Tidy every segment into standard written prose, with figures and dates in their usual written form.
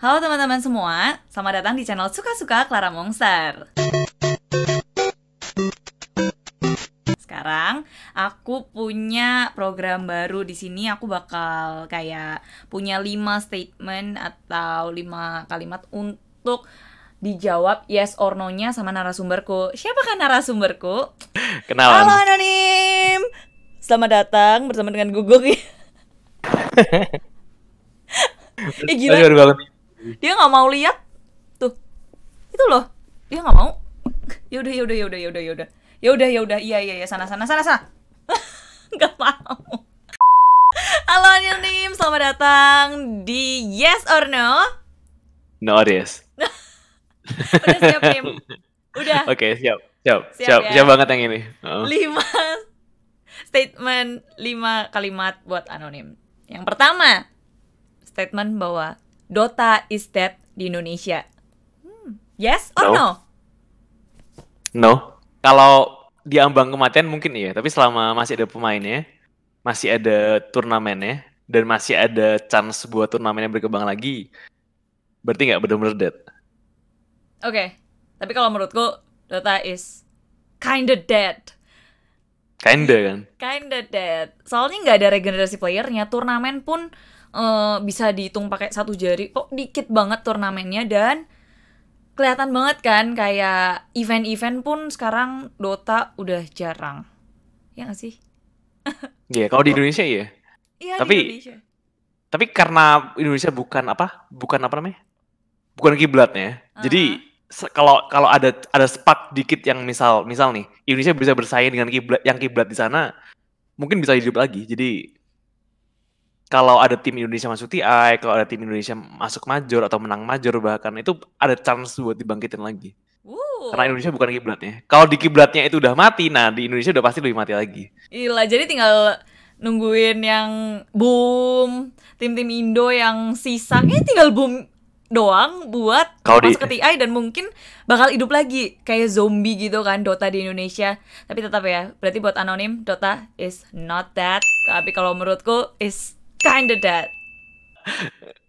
Halo teman-teman semua, selamat datang di channel Suka-Suka Clara Monster. Sekarang aku punya program baru di sini. Aku bakal kayak punya 5 statement atau 5 kalimat untuk dijawab yes or no-nya sama narasumberku. Siapakah narasumberku? Halo Kenalan. Anonim. Selamat datang bersama dengan Guguk. Gila, Baru banget. dia nggak mau lihat tuh. Itu loh, dia nggak mau. Yaudah, iya, sana. Nggak mau. Halo Anonim, selamat datang di Yes or No. No audience. Udah siap Nim? Udah Oke, siap. siap Siap ya. banget yang ini. 5 statement, 5 kalimat buat Anonim. Yang pertama, statement bahwa Dota is dead di Indonesia. Yes or no? No. Kalau di ambang kematian mungkin iya, tapi selama masih ada pemainnya, masih ada turnamennya, dan masih ada chance buat turnamennya berkembang lagi, berarti nggak benar-benar dead. Oke, tapi kalau menurutku Dota is kinda dead. Kinda kan. Kinda dead. Soalnya nggak ada regenerasi playernya. Turnamen pun bisa dihitung pakai satu jari. Kok dikit banget turnamennya, dan kelihatan banget kan kayak event-event pun sekarang Dota udah jarang. Ya nggak sih? Iya, kalau di Indonesia iya. Iya, di Tapi Indonesia. tapi karena Indonesia bukan apa namanya? Bukan kiblatnya. Jadi Heeh. kalau kalau ada spark dikit yang misal nih Indonesia bisa bersaing dengan kiblat di sana, mungkin bisa hidup lagi. Jadi kalau ada tim Indonesia masuk TI, kalau ada tim Indonesia masuk major atau menang major bahkan itu ada chance buat dibangkitin lagi. Karena Wuh. Indonesia bukan kiblatnya. Kalau di kiblatnya itu udah mati, nah di Indonesia udah pasti lebih mati lagi. Gila, jadi tinggal nungguin yang boom, tim-tim Indo yang sisa, kayaknya tinggal boom doang buat Kalau di masuk ke TI dan mungkin bakal hidup lagi kayak zombie gitu kan Dota di Indonesia. Tapi tetap ya, berarti buat Anonim Dota is not that. Tapi kalau menurutku is kinda dead.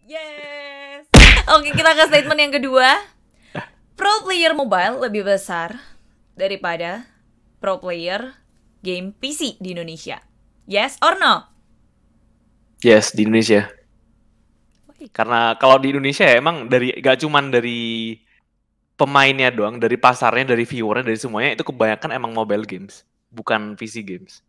Yes. Oke, kita ke statement yang kedua. Pro player mobile lebih besar daripada pro player game PC di Indonesia. Yes or no? yes di Indonesia. Karena kalau di Indonesia ya emang gak cuman dari pemainnya doang, dari pasarnya, dari viewernya, dari semuanya itu kebanyakan emang mobile games, bukan PC games.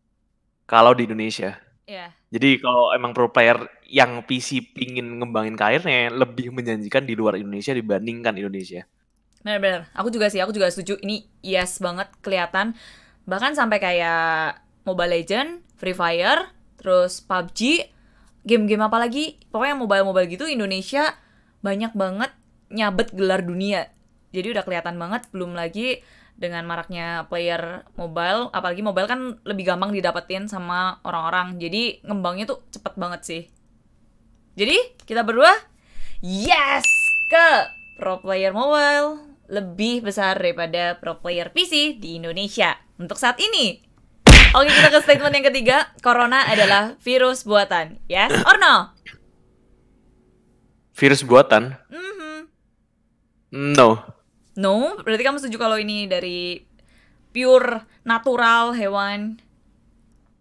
Kalau di Indonesia. Ya. Jadi kalau emang pro player yang PC pingin ngembangin karirnya lebih menjanjikan di luar Indonesia dibandingkan Indonesia. Benar-benar. Aku juga setuju. Ini yes banget kelihatan. Bahkan sampai kayak Mobile Legend, Free Fire, terus PUBG, game-game apa lagi, pokoknya mobile-mobile gitu Indonesia banyak banget nyabet gelar dunia. Jadi udah kelihatan banget, belum lagi dengan maraknya player mobile, apalagi mobile kan lebih gampang didapetin sama orang-orang. Jadi ngembangnya tuh cepet banget sih. Jadi kita berdua yes ke pro player mobile lebih besar daripada pro player PC di Indonesia untuk saat ini. Oke, kita ke statement yang ketiga. Corona adalah virus buatan. Yes or no? Virus buatan? No. No, berarti kamu setuju kalau ini dari pure natural hewan.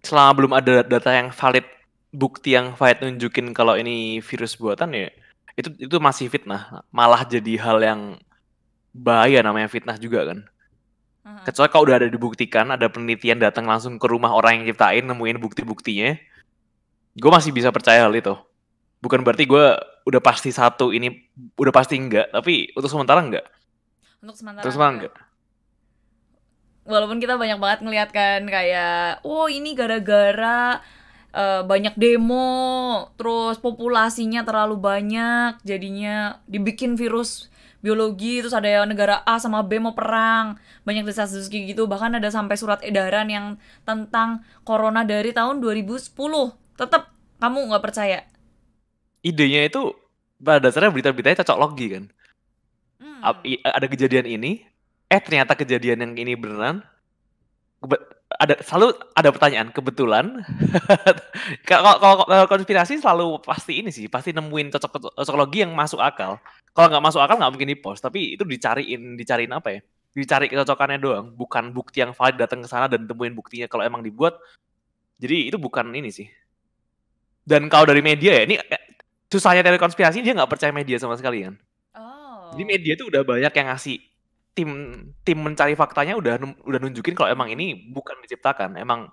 Selama belum ada data yang valid, bukti yang valid nunjukin kalau ini virus buatan ya, itu masih fitnah. Malah jadi hal yang bahaya, namanya fitnah juga kan. Kecuali kalau udah ada dibuktikan, ada penelitian datang langsung ke rumah orang yang ciptain, nemuin bukti-buktinya, gue masih bisa percaya hal itu. Bukan berarti gue udah pasti satu ini, udah pasti enggak, tapi untuk sementara enggak. Untuk sementara Untuk sementara enggak. enggak. Walaupun kita banyak banget ngeliat kan kayak, oh ini gara-gara banyak demo, terus populasinya terlalu banyak, jadinya dibikin virus biologi, terus ada yang negara A sama B mau perang, banyak desas-desus kayak gitu, bahkan ada sampai surat edaran yang tentang corona dari tahun 2010. Tetap kamu nggak percaya? Idenya itu pada dasarnya berita-beritanya cocok logi kan. Ada kejadian ini, ternyata kejadian yang ini beneran, selalu ada pertanyaan, kebetulan kalau konspirasi selalu pasti ini sih, pasti nemuin cocokologi yang masuk akal. Kalau nggak masuk akal nggak mungkin di-post, tapi itu dicariin apa ya? Dicari kecocokannya doang, bukan bukti yang valid datang ke sana dan temuin buktinya kalau emang dibuat. Jadi itu bukan ini sih. Dan kalau dari media ya, ini susahnya teori konspirasi dia nggak percaya media sama sekali kan. Jadi Oh. media tuh udah banyak yang ngasih tim tim mencari faktanya udah nunjukin kalau emang ini bukan diciptakan, emang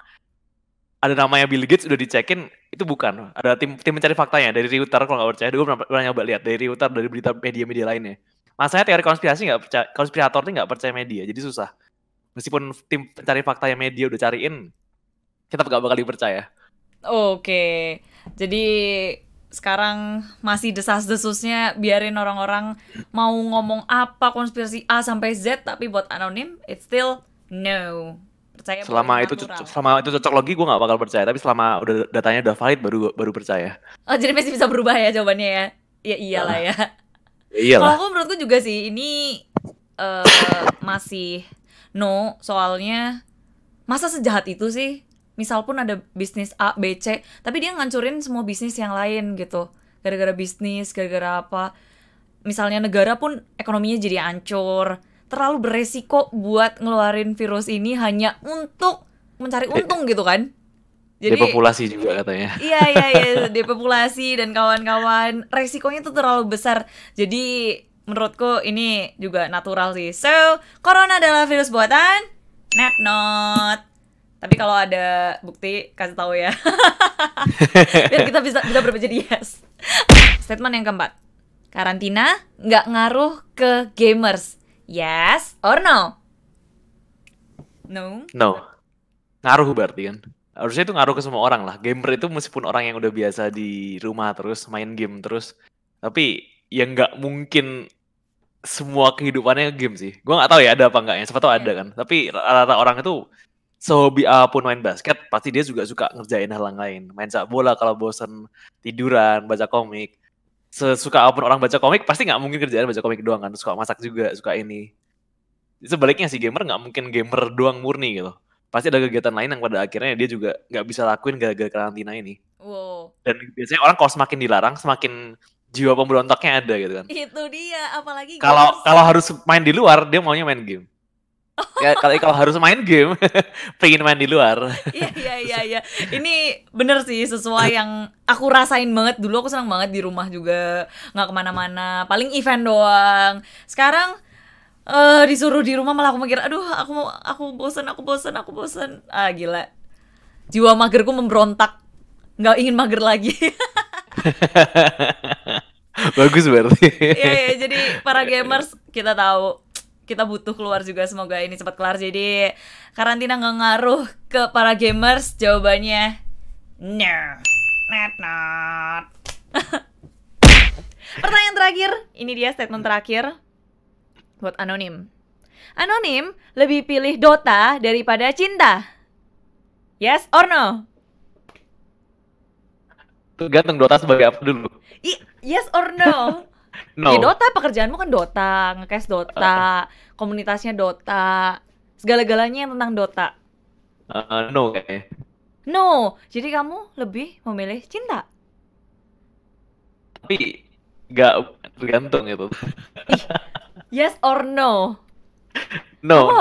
ada namanya Bill Gates udah dicekin itu bukan. Ada tim tim mencari faktanya dari Reuters kalau nggak percaya. Gue pernah nyoba lihat dari Reuters, dari berita media-media lainnya. Masalahnya teori konspirasi nggak percaya, konspirator tuh nggak percaya media, jadi susah. Meskipun tim pencari faktanya media udah cariin, kita nggak bakal dipercaya. Oke. Jadi sekarang masih desas-desusnya biarin orang-orang mau ngomong apa konspirasi A sampai Z, tapi buat anonim it's still no. Percaya Selama boleh itu natural. selama itu cocok logi gue nggak bakal percaya, tapi selama udah datanya udah valid baru percaya. Oh, jadi masih bisa berubah ya jawabannya ya? Ya iyalah ya. Kalau Iyalah. aku menurutku juga sih ini masih no, soalnya masa sejahat itu sih? Misal pun ada bisnis A, B, C, tapi dia ngancurin semua bisnis yang lain gitu. Gara-gara bisnis, gara-gara apa. Misalnya negara pun ekonominya jadi hancur. Terlalu beresiko buat ngeluarin virus ini hanya untuk mencari untung gitu kan. Jadi Depopulasi juga katanya. iya, depopulasi dan kawan-kawan. Resikonya tuh terlalu besar. Jadi menurutku ini juga natural sih. So, corona adalah virus buatan? Not. Tapi kalau ada bukti kasih tahu ya. Biar kita bisa berubah jadi yes. Statement yang keempat. Karantina nggak ngaruh ke gamers. Yes or no? No. No. Ngaruh berarti kan. Harusnya itu ngaruh ke semua orang lah. Gamer itu meskipun orang yang udah biasa di rumah terus main game terus, tapi ya nggak mungkin semua kehidupannya game sih. Gue nggak tahu ya ada apa enggaknya. Siapa tahu ada kan. Tapi rata-rata orang itu sehobi apapun main basket, pasti dia juga suka ngerjain hal yang lain. Main sepak bola kalau bosen, tiduran, baca komik. Sesuka apapun orang baca komik, pasti nggak mungkin kerjaan baca komik doang kan. Suka masak juga, suka ini. Sebaliknya sih gamer nggak mungkin gamer doang murni gitu. Pasti ada kegiatan lain yang pada akhirnya dia juga nggak bisa lakuin gara-gara karantina ini. Wow. Dan biasanya orang kalau semakin dilarang, semakin jiwa pemberontaknya ada gitu kan. Itu dia, apalagi Kalau gamers. kalau harus main di luar, dia maunya main game. Ya kalau harus main game, pengen main di luar. Iya. Ini bener sih sesuai yang aku rasain banget. Dulu aku senang banget di rumah juga, nggak kemana-mana, paling event doang. Sekarang disuruh di rumah malah aku mikir, aduh aku bosan. Ah gila, jiwa magerku memberontak, nggak ingin mager lagi. Bagus berarti. Iya, jadi para gamers kita tahu kita butuh keluar juga, semoga ini cepat kelar. Jadi karantina nggak ngaruh ke para gamers, jawabannya no, not. Pertanyaan terakhir, ini dia statement terakhir buat anonim. Anonim lebih pilih Dota daripada cinta. Yes or no? Tergantung Dota sebagai apa dulu. Yes or no? No. Ya Dota, pekerjaanmu kan Dota, nge-cast Dota, komunitasnya Dota, segala-galanya yang tentang Dota. No kayaknya. No, jadi kamu lebih memilih cinta. Tapi nggak tergantung itu. Yes or no? No.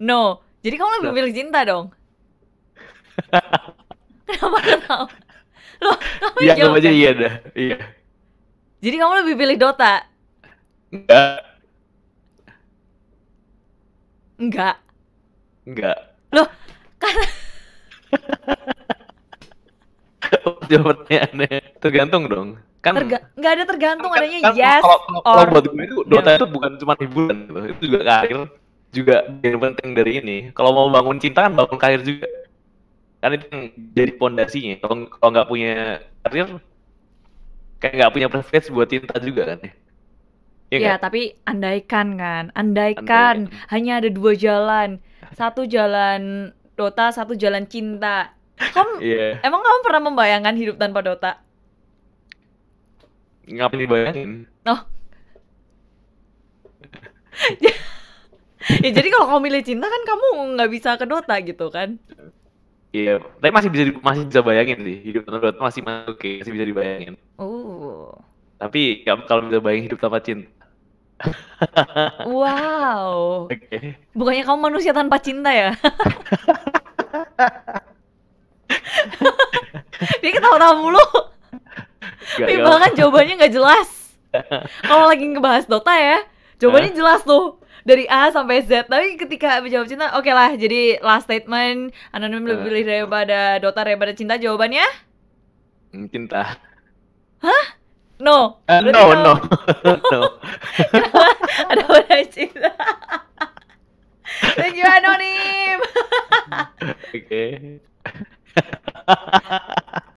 No. Jadi kamu lebih No. memilih cinta dong? Kenapa gak tahu? Loh, kamu Iya, jawab aja kan? iya dah. Iya. Jadi kamu lebih pilih Dota? Enggak. Loh, karena Jawabannya aneh. Tergantung dong. Kan nggak ada tergantung, adanya kan yes kalau or buat gue itu Dota itu bukan cuma hiburan gitu. Itu juga karir, juga yang penting dari ini. Kalau mau bangun cinta kan bangun karir juga. Kan itu yang jadi pondasinya. Kalau nggak punya karir, kayak nggak punya privilege buat cinta juga kan ya. Iya Ya, nggak? tapi andaikan hanya ada dua jalan. Satu jalan Dota, satu jalan cinta. Iya. Emang kamu pernah membayangkan hidup tanpa Dota? Ngapain dibayangin? Oh. Ya jadi kalau kamu milih cinta kan kamu nggak bisa ke Dota gitu kan? Iya, tapi masih bisa bayangin sih hidup tanpa Dota masih oke, masih bisa dibayangin. Tapi kalau bisa bayangin hidup tanpa cinta. Wow. Oke. Bukannya kamu manusia tanpa cinta ya? Dia ketawa-tawa mulu. Tapi bahkan jawabannya nggak jelas. Kalau lagi ngebahas Dota ya, jawabannya jelas tuh. Dari A sampai Z. Tapi ketika menjawab cinta, oke lah. Jadi last statement, Anonim lebih pilih daripada Dota daripada cinta. Jawabannya? Cinta. Hah? No. No. Ada pada cinta. Thank you Anonim. Oke.